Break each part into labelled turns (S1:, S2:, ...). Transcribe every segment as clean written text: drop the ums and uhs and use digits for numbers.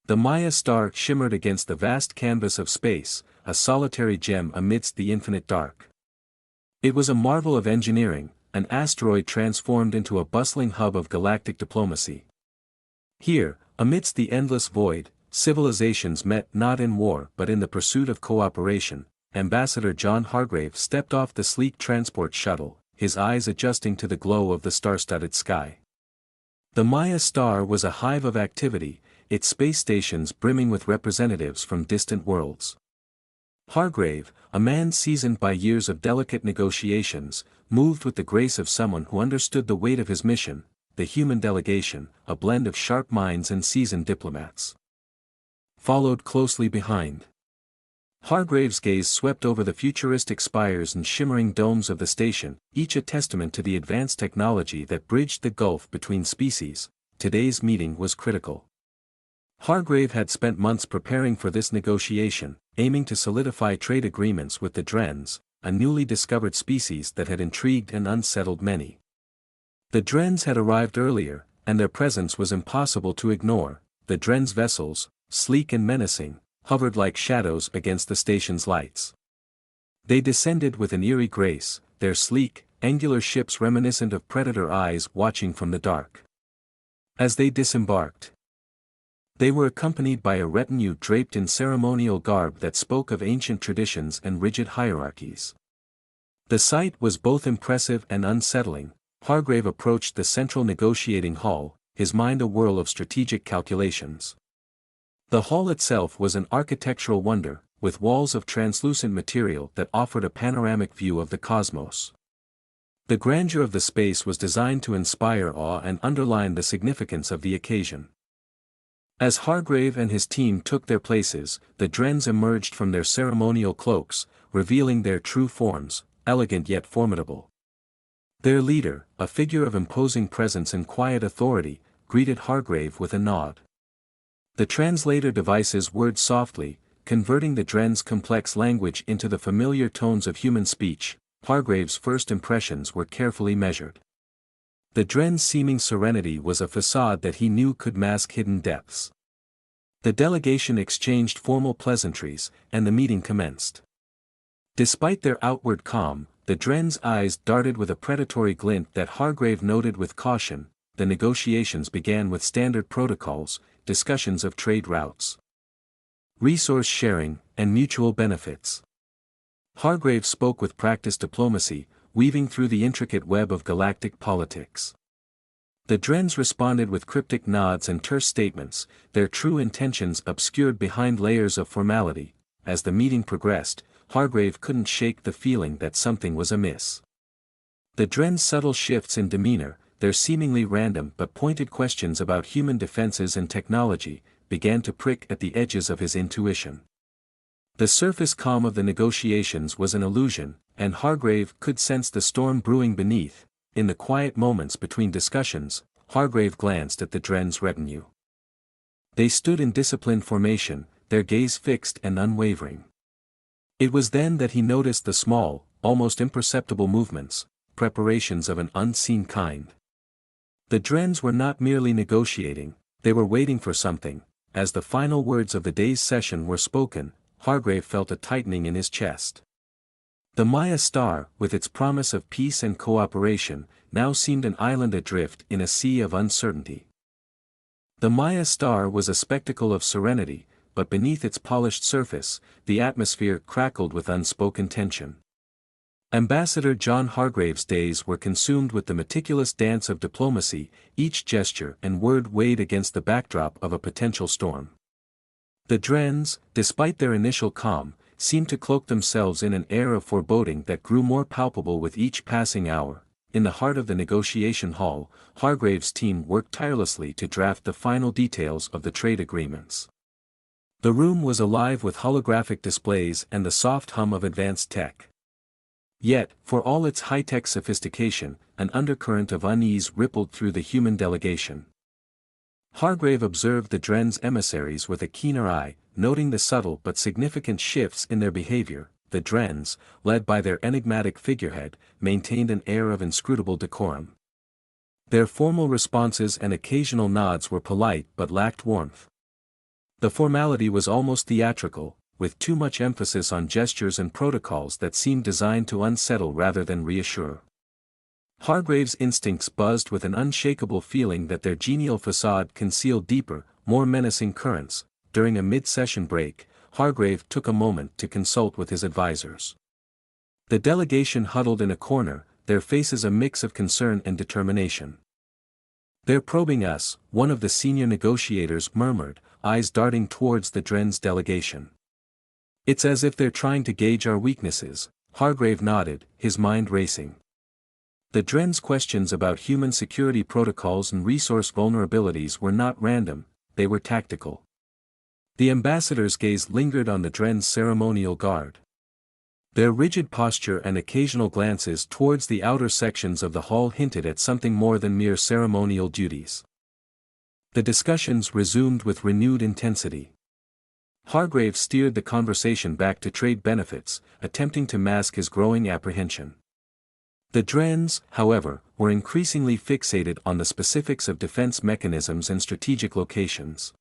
S1: The Maya star shimmered against the vast canvas of space, a solitary gem amidst the infinite dark. It was a marvel of engineering, an asteroid transformed into a bustling hub of galactic diplomacy. Here, amidst the endless void, civilizations met not in war but in the pursuit of cooperation. Ambassador John Hargrave stepped off the sleek transport shuttle, his eyes adjusting to the glow of the star-studded sky. The Maya star was a hive of activity, its space stations brimming with representatives from distant worlds. Hargrave, a man seasoned by years of delicate negotiations, moved with the grace of someone who understood the weight of his mission, the human delegation, a blend of sharp minds and seasoned diplomats. Followed closely behind. Hargrave's gaze swept over the futuristic spires and shimmering domes of the station, each a testament to the advanced technology that bridged the gulf between species. Today's meeting was critical. Hargrave had spent months preparing for this negotiation, aiming to solidify trade agreements with the Drens, a newly discovered species that had intrigued and unsettled many. The Drens had arrived earlier, and their presence was impossible to ignore. The Drens vessels, sleek and menacing, hovered like shadows against the station's lights. They descended with an eerie grace, their sleek, angular ships reminiscent of predator eyes watching from the dark. As they disembarked, they were accompanied by a retinue draped in ceremonial garb that spoke of ancient traditions and rigid hierarchies. The sight was both impressive and unsettling. Hargrave approached the central negotiating hall, his mind a whirl of strategic calculations. The hall itself was an architectural wonder, with walls of translucent material that offered a panoramic view of the cosmos. The grandeur of the space was designed to inspire awe and underline the significance of the occasion. As Hargrave and his team took their places, the Drens emerged from their ceremonial cloaks, revealing their true forms, elegant yet formidable. Their leader, a figure of imposing presence and quiet authority, greeted Hargrave with a nod. The translator devices words softly, converting the Drens' complex language into the familiar tones of human speech. Hargrave's first impressions were carefully measured. The Drens' seeming serenity was a facade that he knew could mask hidden depths. The delegation exchanged formal pleasantries, and the meeting commenced. Despite their outward calm, the Drens' eyes darted with a predatory glint that Hargrave noted with caution. The negotiations began with standard protocols, discussions of trade routes, resource sharing, and mutual benefits. Hargrave spoke with practiced diplomacy, weaving through the intricate web of galactic politics. The Drens responded with cryptic nods and terse statements, their true intentions obscured behind layers of formality. As the meeting progressed, Hargrave couldn't shake the feeling that something was amiss. The Drens' subtle shifts in demeanor, their seemingly random but pointed questions about human defenses and technology, began to prick at the edges of his intuition. The surface calm of the negotiations was an illusion, and Hargrave could sense the storm brewing beneath. In the quiet moments between discussions, Hargrave glanced at the Drens' retinue. They stood in disciplined formation, their gaze fixed and unwavering. It was then that he noticed the small, almost imperceptible movements, preparations of an unseen kind. The Drens were not merely negotiating, they were waiting for something. As the final words of the day's session were spoken, Hargrave felt a tightening in his chest. The Maya star, with its promise of peace and cooperation, now seemed an island adrift in a sea of uncertainty. The Maya star was a spectacle of serenity, but beneath its polished surface, the atmosphere crackled with unspoken tension. Ambassador John Hargrave's days were consumed with the meticulous dance of diplomacy, each gesture and word weighed against the backdrop of a potential storm. The Drens, despite their initial calm, seemed to cloak themselves in an air of foreboding that grew more palpable with each passing hour. In the heart of the negotiation hall, Hargrave's team worked tirelessly to draft the final details of the trade agreements. The room was alive with holographic displays and the soft hum of advanced tech. Yet, for all its high-tech sophistication, an undercurrent of unease rippled through the human delegation. Hargrave observed the Drens' emissaries with a keener eye, noting the subtle but significant shifts in their behavior. The Drens, led by their enigmatic figurehead, maintained an air of inscrutable decorum. Their formal responses and occasional nods were polite but lacked warmth. The formality was almost theatrical, with too much emphasis on gestures and protocols that seemed designed to unsettle rather than reassure. Hargrave's instincts buzzed with an unshakable feeling that their genial facade concealed deeper, more menacing currents. During a mid-session break, Hargrave took a moment to consult with his advisors. The delegation huddled in a corner, their faces a mix of concern and determination. "They're probing us," one of the senior negotiators murmured, eyes darting towards the Drens delegation. "It's as if they're trying to gauge our weaknesses," Hargrave nodded, his mind racing. The Drens' questions about human security protocols and resource vulnerabilities were not random, they were tactical. The ambassador's gaze lingered on the Drens' ceremonial guard. Their rigid posture and occasional glances towards the outer sections of the hall hinted at something more than mere ceremonial duties. The discussions resumed with renewed intensity. Hargrave steered the conversation back to trade benefits, attempting to mask his growing apprehension. The Drens, however, were increasingly fixated on the specifics of defense mechanisms and strategic locations.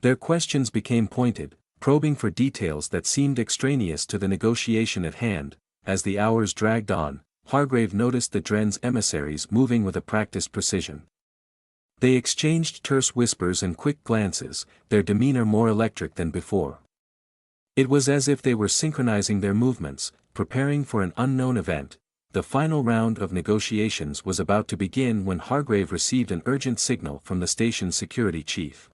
S1: Their questions became pointed, probing for details that seemed extraneous to the negotiation at hand. As the hours dragged on, Hargrave noticed the Drens' emissaries moving with a practiced precision. They exchanged terse whispers and quick glances, their demeanor more electric than before. It was as if they were synchronizing their movements, preparing for an unknown event. The final round of negotiations was about to begin when Hargrave received an urgent signal from the station's security chief.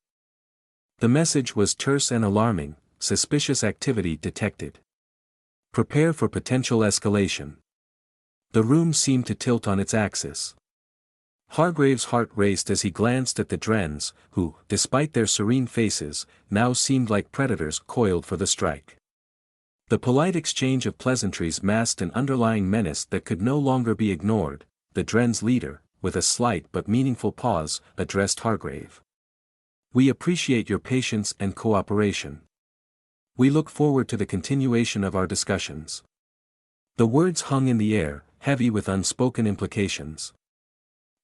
S1: The message was terse and alarming: suspicious activity detected. Prepare for potential escalation. The room seemed to tilt on its axis. Hargrave's heart raced as he glanced at the Drens, who, despite their serene faces, now seemed like predators coiled for the strike. The polite exchange of pleasantries masked an underlying menace that could no longer be ignored. The Drens' leader, with a slight but meaningful pause, addressed Hargrave. "We appreciate your patience and cooperation. We look forward to the continuation of our discussions." The words hung in the air, heavy with unspoken implications.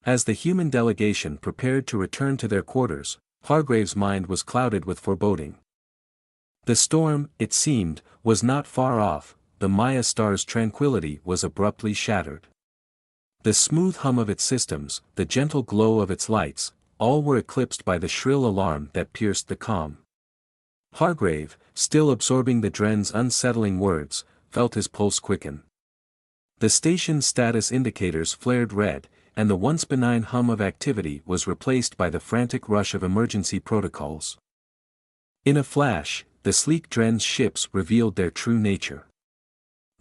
S1: As the human delegation prepared to return to their quarters, Hargrave's mind was clouded with foreboding. The storm, it seemed, was not far off. The Maya star's tranquility was abruptly shattered. The smooth hum of its systems, the gentle glow of its lights, all were eclipsed by the shrill alarm that pierced the calm. Hargrave, still absorbing the Drens' unsettling words, felt his pulse quicken. The station's status indicators flared red, and the once benign hum of activity was replaced by the frantic rush of emergency protocols. In a flash, the sleek Drens ships revealed their true nature.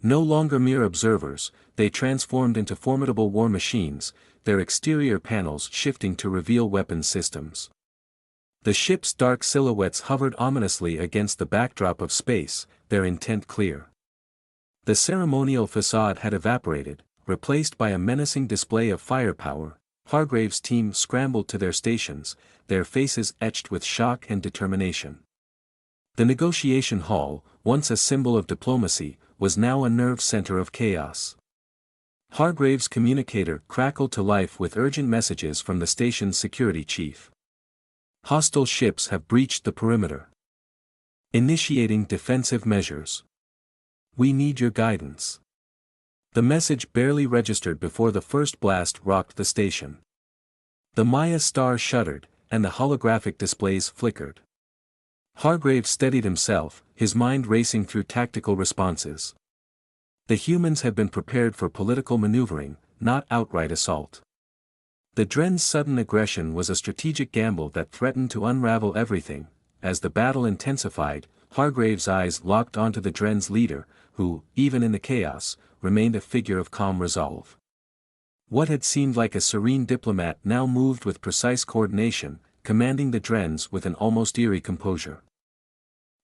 S1: No longer mere observers, they transformed into formidable war machines, their exterior panels shifting to reveal weapons systems. The ship's dark silhouettes hovered ominously against the backdrop of space, their intent clear. The ceremonial facade had evaporated, replaced by a menacing display of firepower. Hargrave's team scrambled to their stations, their faces etched with shock and determination. The negotiation hall, once a symbol of diplomacy, was now a nerve center of chaos. Hargrave's communicator crackled to life with urgent messages from the station's security chief. "Hostile ships have breached the perimeter. Initiating defensive measures. We need your guidance." The message barely registered before the first blast rocked the station. The Maya star shuddered, and the holographic displays flickered. Hargrave steadied himself, his mind racing through tactical responses. The humans had been prepared for political maneuvering, not outright assault. The Drens' sudden aggression was a strategic gamble that threatened to unravel everything. As the battle intensified, Hargrave's eyes locked onto the Drens' leader, who, even in the chaos, remained a figure of calm resolve. What had seemed like a serene diplomat now moved with precise coordination, commanding the Drens with an almost eerie composure.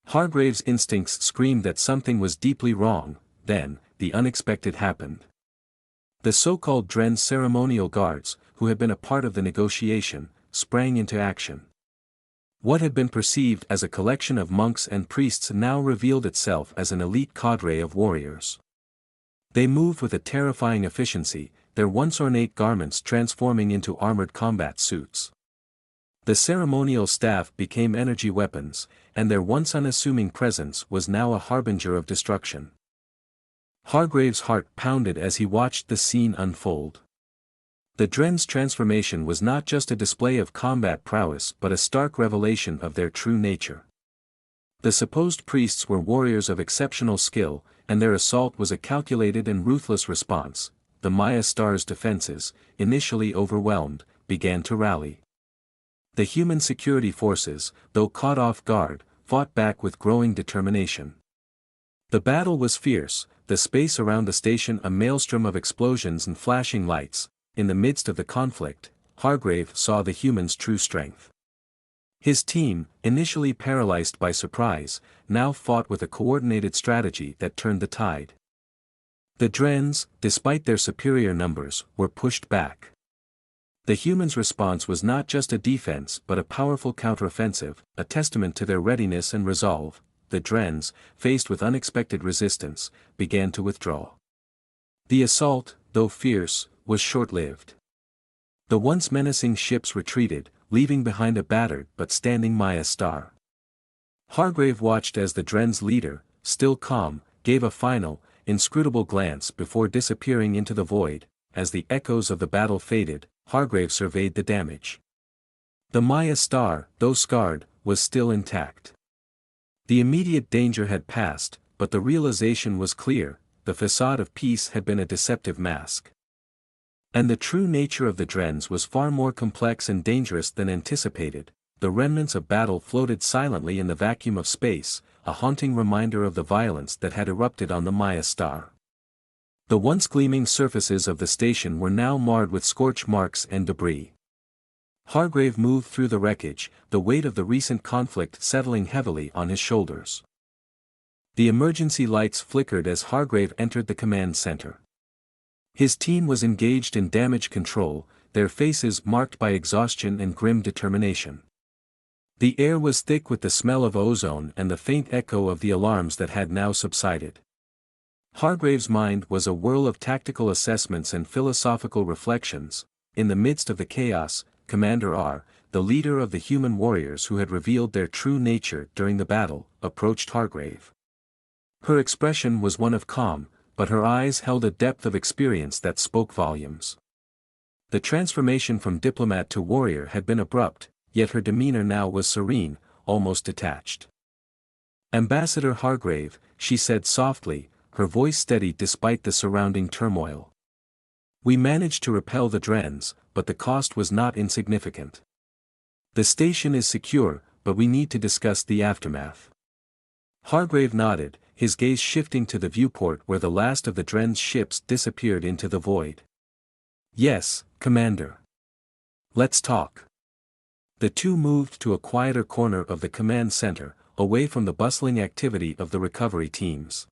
S1: Hargrave's instincts screamed that something was deeply wrong. Then, the unexpected happened. The so-called Drens ceremonial guards, who had been a part of the negotiation, sprang into action. What had been perceived as a collection of monks and priests now revealed itself as an elite cadre of warriors. They moved with a terrifying efficiency, their once ornate garments transforming into armored combat suits. The ceremonial staff became energy weapons, and their once unassuming presence was now a harbinger of destruction. Hargrave's heart pounded as he watched the scene unfold. The Drens' transformation was not just a display of combat prowess but a stark revelation of their true nature. The supposed priests were warriors of exceptional skill, and their assault was a calculated and ruthless response. The Maya Star's defenses, initially overwhelmed, began to rally. The human security forces, though caught off guard, fought back with growing determination. The battle was fierce, the space around the station a maelstrom of explosions and flashing lights. In the midst of the conflict, Hargrave saw the humans' true strength. His team, initially paralyzed by surprise, now fought with a coordinated strategy that turned the tide. The Drens, despite their superior numbers, were pushed back. The humans' response was not just a defense but a powerful counteroffensive, a testament to their readiness and resolve. The Drens, faced with unexpected resistance, began to withdraw. The assault, though fierce, was short-lived. The once menacing ships retreated, leaving behind a battered but standing Maya Star. Hargrave watched as the Drens' leader, still calm, gave a final, inscrutable glance before disappearing into the void. As the echoes of the battle faded, Hargrave surveyed the damage. The Maya Star, though scarred, was still intact. The immediate danger had passed, but the realization was clear: the facade of peace had been a deceptive mask. And the true nature of the Drens was far more complex and dangerous than anticipated. The remnants of battle floated silently in the vacuum of space, a haunting reminder of the violence that had erupted on the Maya Star. The once gleaming surfaces of the station were now marred with scorch marks and debris. Hargrave moved through the wreckage, the weight of the recent conflict settling heavily on his shoulders. The emergency lights flickered as Hargrave entered the command center. His team was engaged in damage control, their faces marked by exhaustion and grim determination. The air was thick with the smell of ozone and the faint echo of the alarms that had now subsided. Hargrave's mind was a whirl of tactical assessments and philosophical reflections. In the midst of the chaos, Commander R, the leader of the human warriors who had revealed their true nature during the battle, approached Hargrave. Her expression was one of calm, but her eyes held a depth of experience that spoke volumes. The transformation from diplomat to warrior had been abrupt, yet her demeanor now was serene, almost detached. "Ambassador Hargrave," she said softly, her voice steady despite the surrounding turmoil. "We managed to repel the Drens, but the cost was not insignificant. The station is secure, but we need to discuss the aftermath." Hargrave nodded, his gaze shifting to the viewport where the last of the Drens' ships disappeared into the void. "Yes, Commander. Let's talk." The two moved to a quieter corner of the command center, away from the bustling activity of the recovery teams.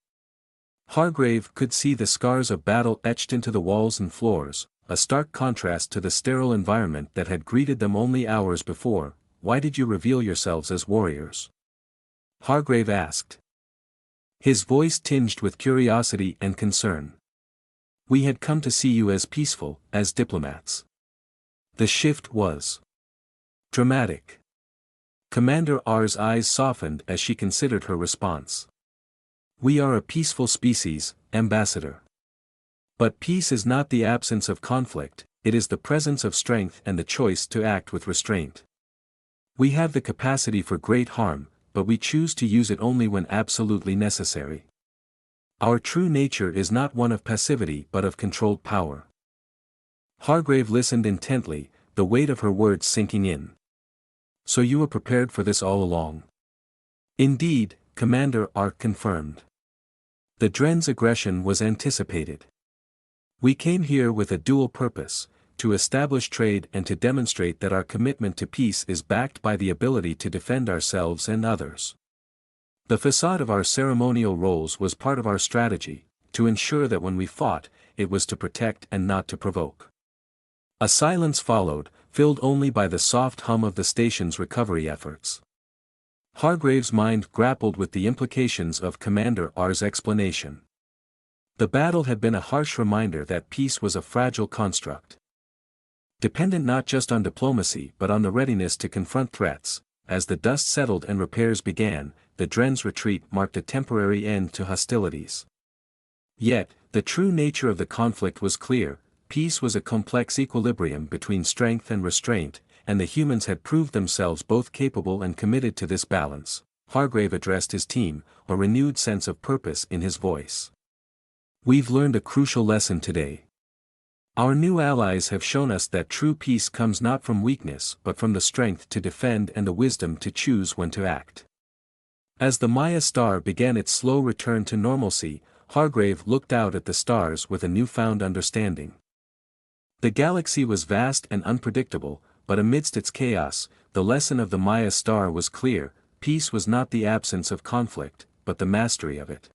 S1: Hargrave could see the scars of battle etched into the walls and floors, a stark contrast to the sterile environment that had greeted them only hours before. "Why did you reveal yourselves as warriors?" Hargrave asked. His voice tinged with curiosity and concern. "We had come to see you as peaceful, as diplomats." The shift was dramatic. Commander R's eyes softened as she considered her response. "We are a peaceful species, Ambassador. But peace is not the absence of conflict, it is the presence of strength and the choice to act with restraint. We have the capacity for great harm, but we choose to use it only when absolutely necessary. Our true nature is not one of passivity but of controlled power." Hargrave listened intently, the weight of her words sinking in. "So you were prepared for this all along?" "Indeed," Commander R confirmed. "The Drens' aggression was anticipated. We came here with a dual purpose: to establish trade and to demonstrate that our commitment to peace is backed by the ability to defend ourselves and others. The facade of our ceremonial roles was part of our strategy, to ensure that when we fought, it was to protect and not to provoke." A silence followed, filled only by the soft hum of the station's recovery efforts. Hargrave's mind grappled with the implications of Commander R's explanation. The battle had been a harsh reminder that peace was a fragile construct. Dependent not just on diplomacy but on the readiness to confront threats. As the dust settled and repairs began, the Drens' retreat marked a temporary end to hostilities. Yet, the true nature of the conflict was clear. Peace was a complex equilibrium between strength and restraint, and the humans had proved themselves both capable and committed to this balance. Hargrave addressed his team, a renewed sense of purpose in his voice. We've learned a crucial lesson today. Our new allies have shown us that true peace comes not from weakness but from the strength to defend and the wisdom to choose when to act. As the Maya star began its slow return to normalcy, Hargrave looked out at the stars with a newfound understanding. The galaxy was vast and unpredictable, but amidst its chaos, the lesson of the Maya star was clear: peace was not the absence of conflict, but the mastery of it.